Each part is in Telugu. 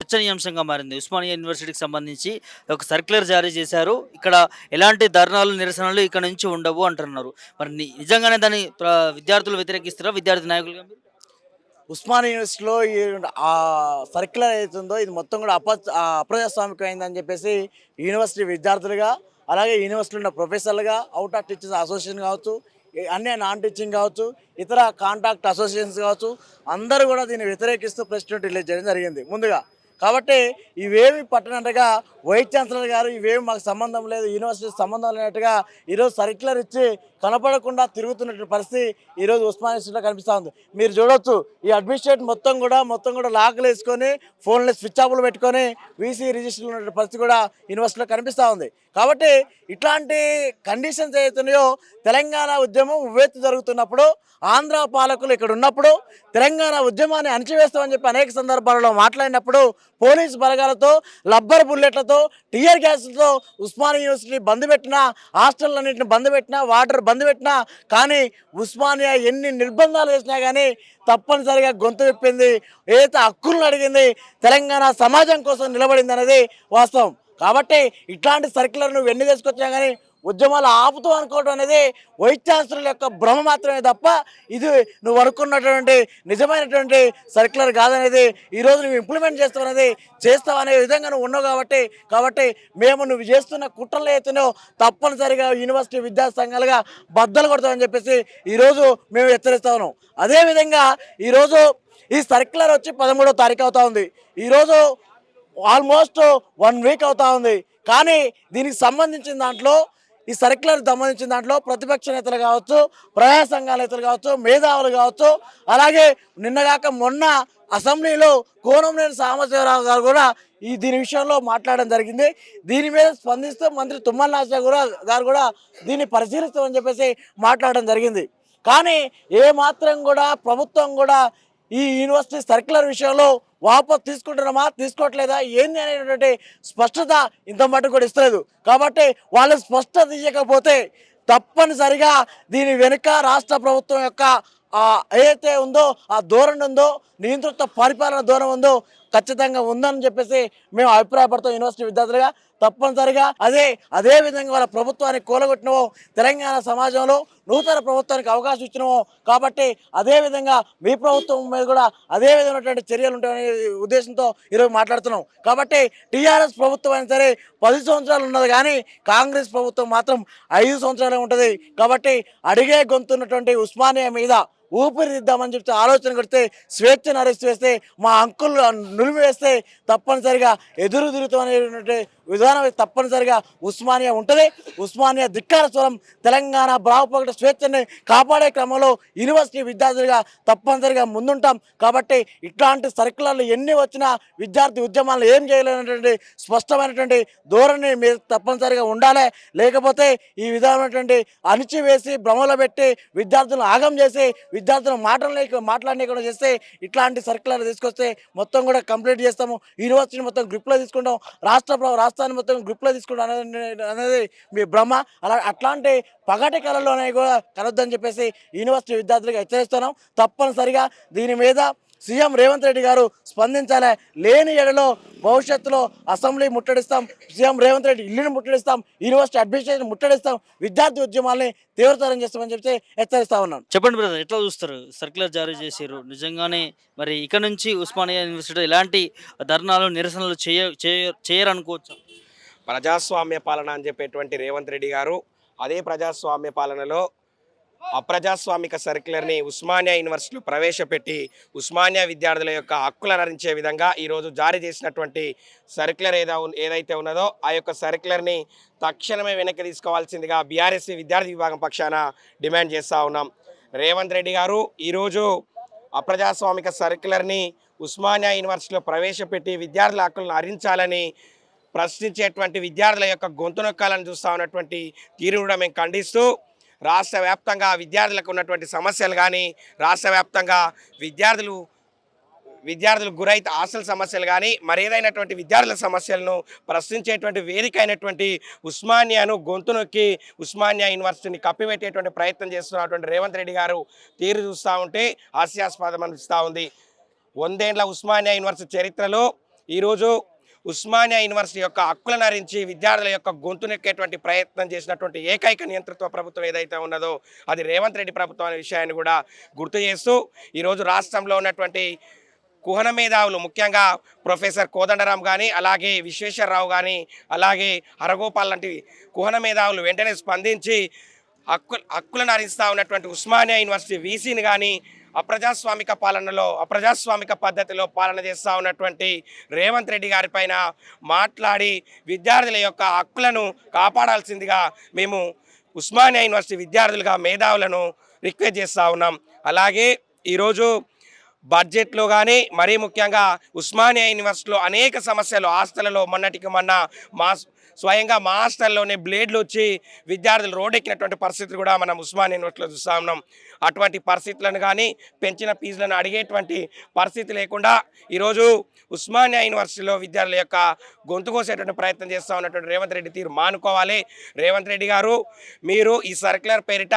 చర్చనీయాంశంగా మారింది. ఉస్మానియా యూనివర్సిటీకి సంబంధించి ఒక సర్క్యులర్ జారీ చేశారు. ఇక్కడ ఎలాంటి ధర్నాలు, నిరసనలు ఇక్కడ నుంచి ఉండవు అంటున్నారు. మరి నిజంగానే దాన్ని విద్యార్థులు వ్యతిరేకిస్తారా? విద్యార్థి నాయకులుగా మీరు? ఉస్మానియా యూనివర్సిటీలో సర్క్యులర్ ఏదైతుందో ఇది మొత్తం కూడా అప్రజాస్వామికమైందని చెప్పేసి యూనివర్సిటీ విద్యార్థులుగా, అలాగే యూనివర్సిటీలో ఉన్న ప్రొఫెసర్లుగా, అవుట్ ఆఫ్ టీచర్స్ అసోసియేషన్ కావచ్చు, అన్నీ నాన్ టీచింగ్ కావచ్చు, ఇతర కాంట్రాక్ట్ అసోసియేషన్స్ కావచ్చు, అందరూ కూడా దీన్ని వ్యతిరేకిస్తూ ప్రెస్ నోట్ రిలీజ్ చేయడం జరిగింది ముందుగా. కాబట్టి ఇవేమి పట్టనట్టుగా వైస్ ఛాన్సలర్ గారు ఇవేమి మాకు సంబంధం లేదు, యూనివర్సిటీ సంబంధం లేనట్టుగా ఈరోజు సర్క్యులర్ ఇచ్చి కనపడకుండా తిరుగుతున్నటువంటి పరిస్థితి ఈరోజు ఉస్మానియా యూనివర్సిటీలో కనిపిస్తూ ఉంది. మీరు చూడొచ్చు, ఈ అడ్మినిస్ట్రేట్ మొత్తం కూడా లాక్లు వేసుకొని ఫోన్లు స్విచ్ ఆఫ్లు పెట్టుకొని వీసీ రిజిస్టర్లు ఉన్న పరిస్థితి కూడా యూనివర్సిటీలో కనిపిస్తూ ఉంది. కాబట్టి ఇట్లాంటి కండిషన్స్ ఏవైతున్నాయో, తెలంగాణ ఉద్యమం ఉవ్వెత్తు జరుగుతున్నప్పుడు, ఆంధ్ర పాలకులు ఇక్కడ ఉన్నప్పుడు తెలంగాణ ఉద్యమాన్ని అణచివేస్తామని చెప్పి అనేక సందర్భాలలో మాట్లాడినప్పుడు పోలీసు బలగాలతో, రబ్బర్ బుల్లెట్లతో, టియర్ గ్యాస్లతో ఉస్మానియా యూనివర్సిటీ బంద్ పెట్టినా, హాస్టళ్ళన్నింటిని బంద్ పెట్టినా, వాటర్ బంద్ పెట్టినా, కానీ ఉస్మానియా ఎన్ని నిర్బంధాలు చేసినా కానీ తప్పనిసరిగా గొంతు విప్పింది, ఏదైతే హక్కులను అడిగింది, తెలంగాణ సమాజం కోసం నిలబడింది అనేది వాస్తవం. కాబట్టి ఇట్లాంటి సర్క్యులర్ నువ్వు ఎన్ని తీసుకొచ్చినా కానీ ఉద్యమాలు ఆపుతూ అనుకోవడం అనేది వైస్ ఛాన్సలర్ యొక్క భ్రమ మాత్రమే తప్ప ఇది నువ్వు అనుకున్నటువంటి నిజమైనటువంటి సర్క్యులర్ కాదనేది, ఈరోజు నువ్వు ఇంప్లిమెంట్ చేస్తావనే విధంగా నువ్వు ఉన్నావు. కాబట్టి మేము నువ్వు చేస్తున్న కుట్రలు అయితేనో తప్పనిసరిగా యూనివర్సిటీ విద్యా సంఘాలుగా బద్దలు కొడతామని చెప్పేసి ఈరోజు మేము హెచ్చరిస్తా ఉన్నాం. అదేవిధంగా ఈరోజు ఈ సర్క్యులర్ వచ్చి 13వ తారీఖు అవుతా ఉంది. ఈరోజు ఆల్మోస్ట్ 1 వీక్ అవుతా ఉంది. కానీ దీనికి సంబంధించిన దాంట్లో, ఈ సర్క్యులర్ సంబంధించిన దాంట్లో ప్రతిపక్ష నేతలు కావచ్చు, ప్రజా సంఘాల నేతలు కావచ్చు, మేధావులు కావచ్చు, అలాగే నిన్నగాక మొన్న అసెంబ్లీలో కోనంనేని సాంబశివరావు గారు కూడా దీని విషయంలో మాట్లాడడం జరిగింది. దీని మీద స్పందిస్తూ మంత్రి తుమ్మల నాగేశ్వరరావు గారు కూడా దీన్ని పరిశీలిస్తామని చెప్పేసి మాట్లాడడం జరిగింది. కానీ ఏమాత్రం కూడా ప్రభుత్వం కూడా ఈ యూనివర్సిటీ సర్క్యులర్ విషయంలో వాపసు తీసుకుంటున్నామా, తీసుకోవట్లేదా, ఏంది అనేటువంటి స్పష్టత ఇంత మటుకు కూడా ఇస్తలేదు. కాబట్టి వాళ్ళు స్పష్టత ఇవ్వకపోతే తప్పనిసరిగా దీని వెనుక రాష్ట్ర ప్రభుత్వం యొక్క ఏదైతే ఉందో ఆ ధోరణి ఉందో, నియంతృత్వ పరిపాలన ధోరణి ఉందో ఖచ్చితంగా ఉందని చెప్పేసి మేము అభిప్రాయపడతాం. యూనివర్సిటీ విద్యార్థులుగా తప్పనిసరిగా అదే విధంగా వాళ్ళ ప్రభుత్వాన్ని కూలగొట్టినవో, తెలంగాణ సమాజంలో నూతన ప్రభుత్వానికి అవకాశం ఇచ్చినవో, కాబట్టి అదేవిధంగా మీ ప్రభుత్వం మీద కూడా అదే విధమైనటువంటి చర్యలు ఉంటాయనే ఉద్దేశంతో ఈరోజు మాట్లాడుతున్నాం. కాబట్టి టీఆర్ఎస్ ప్రభుత్వం అయినా సరే 10 సంవత్సరాలు ఉన్నది, కానీ కాంగ్రెస్ ప్రభుత్వం మాత్రం 5 సంవత్సరాలే ఉంటుంది. కాబట్టి అడిగే గొంతున్నటువంటి ఉస్మానియా మీద ఊపిరిదిద్దామని చెప్తే ఆలోచన కొడితే, స్వేచ్ఛను అరెస్ట్ వేస్తే, మా అంకులు నులిమి వేస్తే తప్పనిసరిగా ఎదురు తిరుగుతామనేటువంటి విధానం తప్పనిసరిగా ఉస్మానియా ఉంటుంది. ఉస్మానియా ధిక్కార స్వరం తెలంగాణ భావపగట స్వేచ్ఛని కాపాడే క్రమంలో యూనివర్సిటీ విద్యార్థులుగా తప్పనిసరిగా ముందుంటాం. కాబట్టి ఇట్లాంటి సర్కులర్లు ఎన్ని వచ్చినా విద్యార్థి ఉద్యమాలు ఏం చేయలేనటువంటి స్పష్టమైనటువంటి ధోరణి మీద తప్పనిసరిగా ఉండాలి. లేకపోతే ఈ విధమైనటువంటి అణిచివేసి భ్రమలో పెట్టి విద్యార్థులను ఆగం చేసి విద్యార్థులను మాట్లాడలేకుండా చేస్తే, ఇట్లాంటి సర్కులర్ తీసుకొస్తే మొత్తం కూడా కంప్లీట్ చేస్తాము. యూనివర్సిటీని మొత్తం గ్రిప్లో తీసుకుంటాం, రాష్ట్రాన్ని మొత్తం గ్రిప్లో తీసుకుంటాం అనేది మీ భ్రమ. అట్లాంటి పగటి కళలోనే కూడా కలొద్దని చెప్పేసి యూనివర్సిటీ విద్యార్థులకు హెచ్చరిస్తున్నాం. తప్పనిసరిగా దీని మీద సీఎం రేవంత్ రెడ్డి గారు స్పందించాలి. లేని ఎడలో భవిష్యత్తులో అసెంబ్లీ ముట్టడిస్తాం, సీఎం రేవంత్ రెడ్డి ఇల్లుని ముట్టడిస్తాం, యూనివర్సిటీ అడ్మినిస్ట్రేషన్ ముట్టడిస్తాం, విద్యార్థి ఉద్యమాల్ని తీవ్రతరం చేస్తామని చెప్పి హెచ్చరిస్తా ఉన్నాను. చెప్పండి బ్రదర్, ఎట్లా చూస్తారు? సర్క్యులర్ జారీ చేసారు, నిజంగానే మరి ఇక నుంచి ఉస్మానియా యూనివర్సిటీ ఎలాంటి ధర్నాలు, నిరసనలు చేయరనుకోవచ్చు? ప్రజాస్వామ్య పాలన అని చెప్పేటువంటి రేవంత్ రెడ్డి గారు అదే ప్రజాస్వామ్య పాలనలో అప్రజాస్వామిక సర్క్యులర్ని ఉస్మానియా యూనివర్సిటీలో ప్రవేశపెట్టి ఉస్మానియా విద్యార్థుల యొక్క హక్కులను హరించే విధంగా ఈరోజు జారీ చేసినటువంటి సర్క్యులర్ ఏదైతే ఉన్నదో ఆ యొక్క సర్క్యులర్ని తక్షణమే వెనక్కి తీసుకోవాల్సిందిగా బీఆర్ఎస్ విద్యార్థి విభాగం పక్షాన డిమాండ్ చేస్తూ ఉన్నాం. రేవంత్ రెడ్డి గారు ఈరోజు అప్రజాస్వామిక సర్క్యులర్ని ఉస్మానియా యూనివర్సిటీలో ప్రవేశపెట్టి విద్యార్థుల హక్కులను హరించాలని ప్రశ్నించేటువంటి విద్యార్థుల యొక్క గొంతు నొక్కాలని చూస్తూ ఉన్నటువంటి తీరును కూడా మేము ఖండిస్తూ, రాష్ట్ర వ్యాప్తంగా విద్యార్థులకు ఉన్నటువంటి సమస్యలు కానీ, రాష్ట్ర వ్యాప్తంగా విద్యార్థులు గురైతే హాస్టల్ సమస్యలు కానీ, మరేదైనటువంటి విద్యార్థుల సమస్యలను ప్రశ్నించేటువంటి వేదిక అయినటువంటి ఉస్మానియాను గొంతు నొక్కి ఉస్మానియా యూనివర్సిటీని కప్పిపెట్టేటువంటి ప్రయత్నం చేస్తున్నటువంటి రేవంత్ రెడ్డి గారు తీరు చూస్తూ ఉంటే హాస్యాస్పదం అనిపిస్తూ ఉంది. 100 ఏళ్ల ఉస్మానియా యూనివర్సిటీ చరిత్రలో ఈరోజు ఉస్మానియా యూనివర్సిటీ యొక్క హక్కులను హరించి విద్యార్థుల యొక్క గొంతు నెక్కేటువంటి ప్రయత్నం చేసినటువంటి ఏకైక నియంతృత్వ ప్రభుత్వం ఏదైతే ఉన్నదో అది రేవంత్ రెడ్డి ప్రభుత్వం అనే విషయాన్ని కూడా గుర్తు చేస్తూ ఈరోజు రాష్ట్రంలో ఉన్నటువంటి కుహన మేధావులు ముఖ్యంగా ప్రొఫెసర్ కోదండరాం కానీ అలాగే విశ్వేశ్వరరావు కానీ అలాగే హరగోపాల్ లాంటి కుహన మేధావులు వెంటనే స్పందించి హక్కులను హరిస్తూ ఉన్నటువంటి ఉస్మానియా యూనివర్సిటీ వీసీని కానీ అప్రజాస్వామిక పాలనలో అప్రజాస్వామిక పద్ధతిలో పాలన చేస్తూ ఉన్నటువంటి రేవంత్ రెడ్డి గారి పైన మాట్లాడి విద్యార్థుల యొక్క హక్కులను కాపాడాల్సిందిగా మేము ఉస్మానియా యూనివర్సిటీ విద్యార్థులుగా మేధావులను రిక్వెస్ట్ చేస్తూ ఉన్నాం. అలాగే ఈరోజు బడ్జెట్లో కానీ మరీ ముఖ్యంగా ఉస్మానియా యూనివర్సిటీలో అనేక సమస్యలు హాస్టళ్లలో మొన్నటికి మొన్న స్వయంగా మా హాస్టల్లోనే బ్లేడ్లు వచ్చి విద్యార్థులు రోడ్డెక్కినటువంటి పరిస్థితులు కూడా మనం ఉస్మానియా యూనివర్సిటీలో చూస్తూ ఉన్నాం. అటువంటి పరిస్థితులను కానీ పెంచిన ఫీజులను అడిగేటువంటి పరిస్థితి లేకుండా ఈరోజు ఉస్మానియా యూనివర్సిటీలో విద్యార్థుల యొక్క గొంతు కోసేటువంటి ప్రయత్నం చేస్తూ ఉన్నటువంటి రేవంత్ రెడ్డి తీరు మానుకోవాలి. రేవంత్ రెడ్డి గారు మీరు ఈ సర్క్యులర్ పేరిట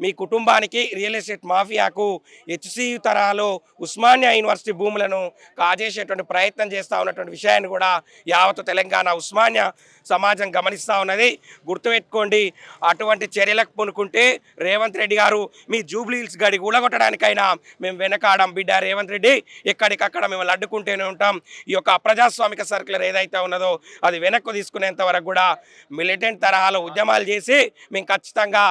మీ కుటుంబానికి రియల్ ఎస్టేట్ మాఫియాకు హెచ్సియు తరహాలో ఉస్మానియా యూనివర్సిటీ భూములను కాజేసేటువంటి ప్రయత్నం చేస్తూ ఉన్నటువంటి విషయాన్ని కూడా యావత్ తెలంగాణ ఉస్మానియా సమాజం గమనిస్తూ ఉన్నది. గుర్తుపెట్టుకోండి, అటువంటి చర్యలకు పూనుకుంటే రేవంత్ రెడ్డి గారు మీ జూబ్లీహిల్స్ గడి కూలగొట్టడానికైనా మేము వెనకాడం. బిడ్డ రేవంత్ రెడ్డి ఎక్కడికక్కడ మేము అడ్డుకుంటూనే ఉంటాం. ఈ యొక్క అప్రజాస్వామిక సర్కులర్ ఏదైతే ఉన్నదో అది వెనక్కు తీసుకునేంత వరకు కూడా మిలిటెంట్ తరహాలో ఉద్యమాలు చేసి మేము ఖచ్చితంగా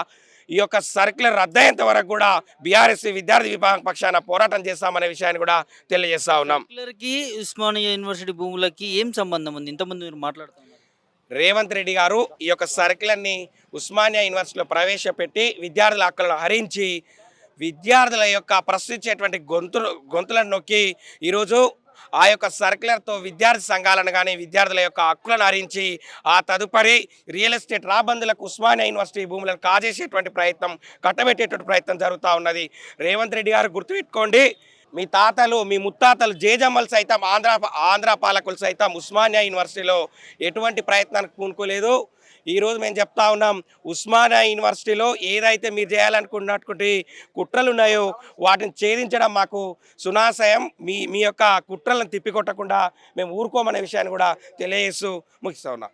ఈ యొక్క సర్కులర్ రద్దయ్యేంత వరకు కూడా బీఆర్ఎస్ విద్యార్థి విభాగం పక్షాన పోరాటం చేస్తామనే విషయాన్ని కూడా తెలియజేస్తా ఉన్నాం. సర్క్యులర్కి ఉస్మానియా యూనివర్సిటీ భూములకి ఏం సంబంధం ఉంది? ఇంతకుముందు మీరు మాట్లాడుతున్నారు. రేవంత్ రెడ్డి గారు ఈ యొక్క సర్కులర్ని ఉస్మానియా యూనివర్సిటీలో ప్రవేశపెట్టి విద్యార్థుల హక్కులను హరించి విద్యార్థుల యొక్క ప్రశ్నించేటువంటి గొంతులను నొక్కి ఈరోజు ఆ యొక్క సర్కులర్తో విద్యార్థి సంఘాలను కానీ విద్యార్థుల యొక్క హక్కులను హరించి ఆ తదుపరి రియల్ ఎస్టేట్ రాబందులకు ఉస్మానియా యూనివర్సిటీ భూములను కాజేసేటువంటి ప్రయత్నం, కట్టబెట్టేటువంటి ప్రయత్నం జరుగుతూ ఉన్నది. రేవంత్ రెడ్డి గారు గుర్తుపెట్టుకోండి, మీ తాతలు మీ ముత్తాతలు జేజమ్మలు సైతం ఆంధ్ర పాలకులు సైతం ఉస్మానియా యూనివర్సిటీలో ఎటువంటి ప్రయత్నానికి పూనుకోలేదు. ఈరోజు మేము చెప్తా ఉన్నాం, ఉస్మానియా యూనివర్సిటీలో ఏదైతే మీరు చేయాలనుకున్నటువంటి కుట్రలు ఉన్నాయో వాటిని ఛేదించడం మాకు సునాశయం. మీ యొక్క కుట్రలను తిప్పికొట్టకుండా మేము ఊరుకోమనే విషయాన్ని కూడా తెలియజేస్తూ ముగిస్తా ఉన్నాం.